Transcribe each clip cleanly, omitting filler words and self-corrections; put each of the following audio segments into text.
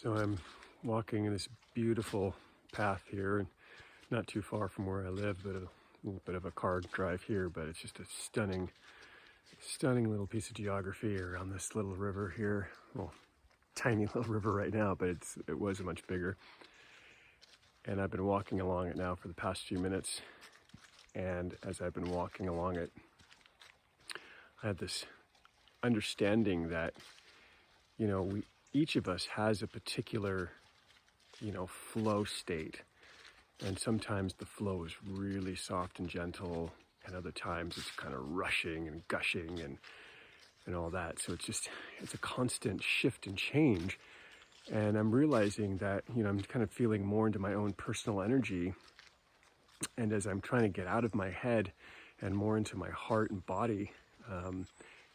So I'm walking in this beautiful path here, and not too far from where I live, but a little bit of a car drive here, but it's just a stunning, stunning little piece of geography around this little river here. Well, tiny little river right now, but it was much bigger. And I've been walking along it now for the past few minutes. And as I've been walking along it, I had this understanding that, each of us has a particular, flow state. And sometimes the flow is really soft and gentle, and other times it's kind of rushing and gushing and all that. So it's a constant shift and change. And I'm realizing that, I'm kind of feeling more into my own personal energy. And as I'm trying to get out of my head and more into my heart and body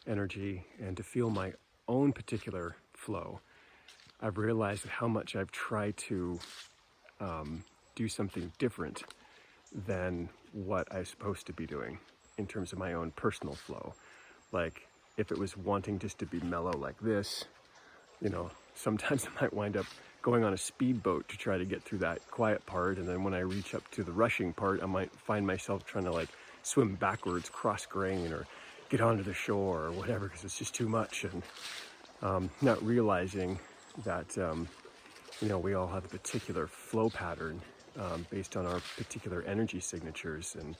energy, and to feel my own particular flow, I've realized how much I've tried to do something different than what I'm supposed to be doing in terms of my own personal flow. Like if it was wanting just to be mellow like this, sometimes I might wind up going on a speedboat to try to get through that quiet part. And then when I reach up to the rushing part, I might find myself trying to swim backwards, cross grain, or get onto the shore or whatever, because it's just too much. And not realizing that, we all have a particular flow pattern based on our particular energy signatures. And,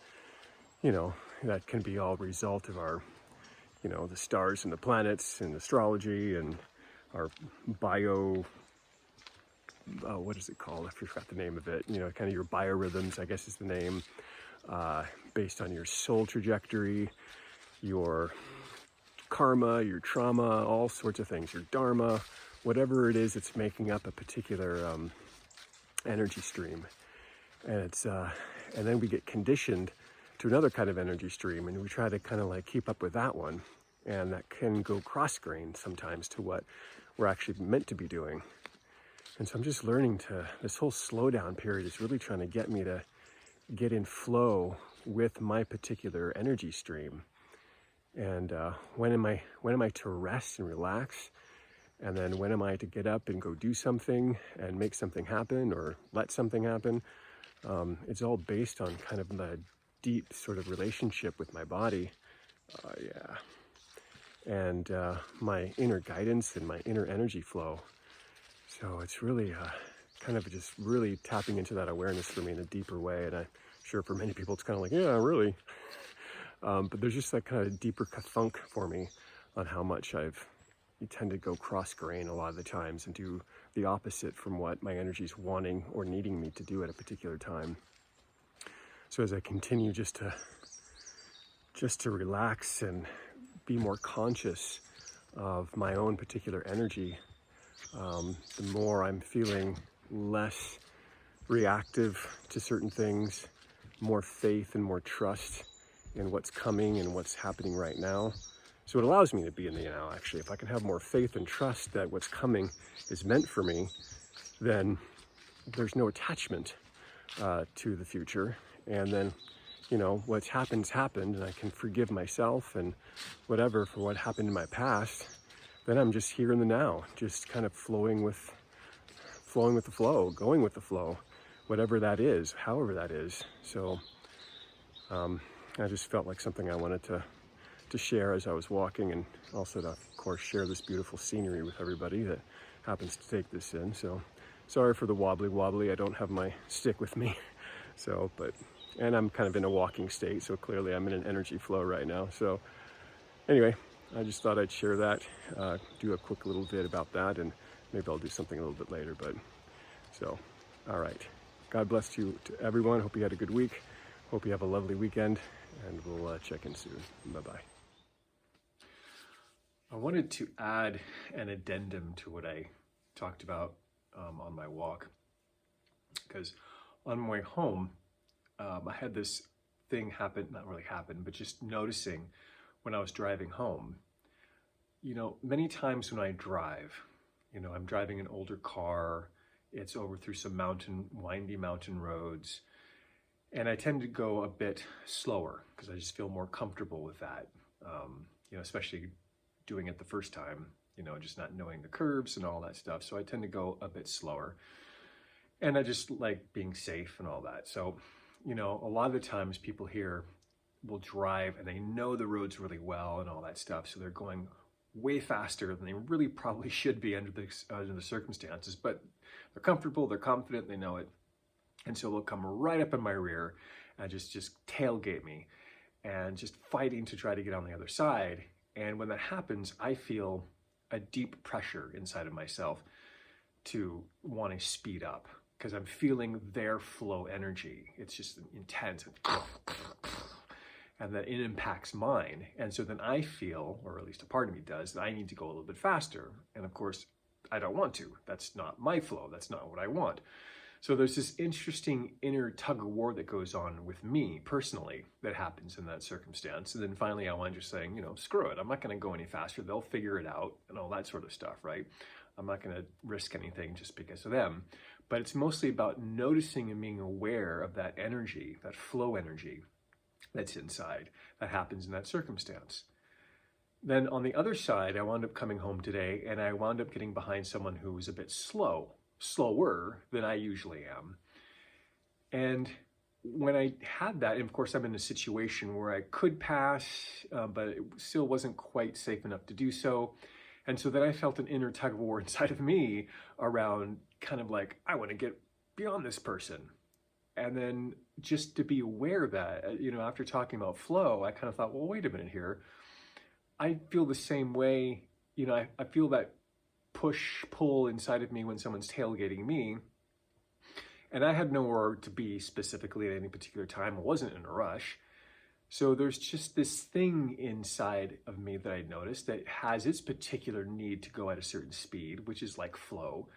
that can be all result of our, the stars and the planets and astrology and our what is it called? I forgot the name of it. Kind of your biorhythms, I guess is the name, based on your soul trajectory, your karma, your trauma, all sorts of things, your dharma, whatever it is, it's making up a particular energy stream. And and then we get conditioned to another kind of energy stream, and we try to kind of keep up with that one. And that can go cross-grain sometimes to what we're actually meant to be doing. And so I'm just learning this whole slowdown period is really trying to get me to get in flow with my particular energy stream. And when am I to rest and relax? And then when am I to get up and go do something and make something happen or let something happen? It's all based on kind of the deep sort of relationship with my body. And my inner guidance and my inner energy flow. So it's really kind of just really tapping into that awareness for me in a deeper way. And I'm sure for many people, it's kind of like, yeah, really. But there's just that kind of deeper kathunk for me on how much you tend to go cross-grain a lot of the times and do the opposite from what my energy is wanting or needing me to do at a particular time. So as I continue just to relax and be more conscious of my own particular energy, the more I'm feeling less reactive to certain things, more faith and more trust in what's coming and what's happening right now. So it allows me to be in the now, actually. If I can have more faith and trust that what's coming is meant for me, then there's no attachment to the future. And then, what's happened, and I can forgive myself and whatever for what happened in my past. Then I'm just here in the now, just kind of flowing with the flow, going with the flow, whatever that is, however that is. So I just felt like something I wanted to share as I was walking, and also to, of course, share this beautiful scenery with everybody that happens to take this in. So sorry for the wobbly. I don't have my stick with me. And I'm kind of in a walking state, so clearly I'm in an energy flow right now. So anyway, I just thought I'd share that, do a quick little vid about that, and maybe I'll do something a little bit later. All right. God bless you to everyone. Hope you had a good week. Hope you have a lovely weekend, and we'll check in soon. Bye-bye. I wanted to add an addendum to what I talked about on my walk, because on my way home, I had this thing happen, not really happen, but just noticing when I was driving home. Many times when I drive, I'm driving an older car, it's over through some windy mountain roads, and I tend to go a bit slower because I just feel more comfortable with that, especially doing it the first time. just not knowing the curves and all that stuff. So I tend to go a bit slower. And I just like being safe and all that. So, a lot of the times people here will drive and they know the roads really well and all that stuff. So they're going way faster than they really probably should be under the circumstances, but they're comfortable, they're confident, they know it. And so they'll come right up in my rear and just tailgate me and just fighting to try to get on the other side. And when that happens, I feel a deep pressure inside of myself to want to speed up because I'm feeling their flow energy. It's just intense. And that it impacts mine. And so then I feel, or at least a part of me does, that I need to go a little bit faster. And of course, I don't want to. That's not my flow. That's not what I want. So there's this interesting inner tug of war that goes on with me personally that happens in that circumstance. And then finally I wind up saying, screw it. I'm not going to go any faster. They'll figure it out and all that sort of stuff, right? I'm not going to risk anything just because of them. But it's mostly about noticing and being aware of that energy, that flow energy that's inside, that happens in that circumstance. Then on the other side, I wound up coming home today and I wound up getting behind someone who was a bit slower than I usually am. And when I had that, and of course I'm in a situation where I could pass, but it still wasn't quite safe enough to do so. And so then I felt an inner tug of war inside of me around kind of like, I want to get beyond this person. And then just to be aware that, after talking about flow, I kind of thought, well, wait a minute here. I feel the same way, I feel that push, pull inside of me when someone's tailgating me. And I had nowhere to be specifically at any particular time. I wasn't in a rush. So there's just this thing inside of me that I noticed that has its particular need to go at a certain speed, which is like flow.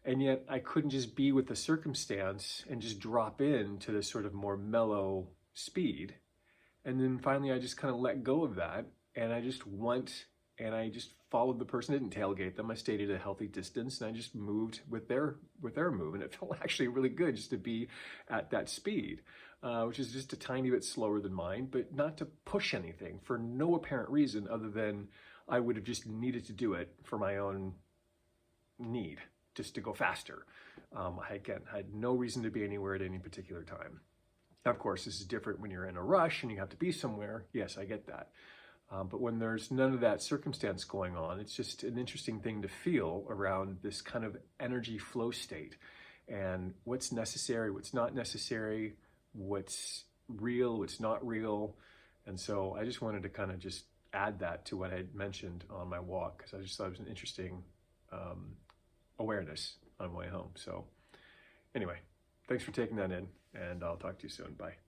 And yet I couldn't just be with the circumstance and just drop into this sort of more mellow speed. And then finally I just kind of let go of that. And I just went and I just followed the person. I didn't tailgate them. I stayed at a healthy distance and I just moved with their move. And it felt actually really good just to be at that speed, which is just a tiny bit slower than mine, but not to push anything for no apparent reason other than I would have just needed to do it for my own need, just to go faster. I had no reason to be anywhere at any particular time. Now, of course, this is different when you're in a rush and you have to be somewhere. Yes, I get that. But when there's none of that circumstance going on, it's just an interesting thing to feel around this kind of energy flow state and what's necessary, what's not necessary, what's real, what's not real. And so I just wanted to kind of just add that to what I had mentioned on my walk because I just thought it was an interesting awareness on my way home. So anyway, thanks for taking that in and I'll talk to you soon. Bye.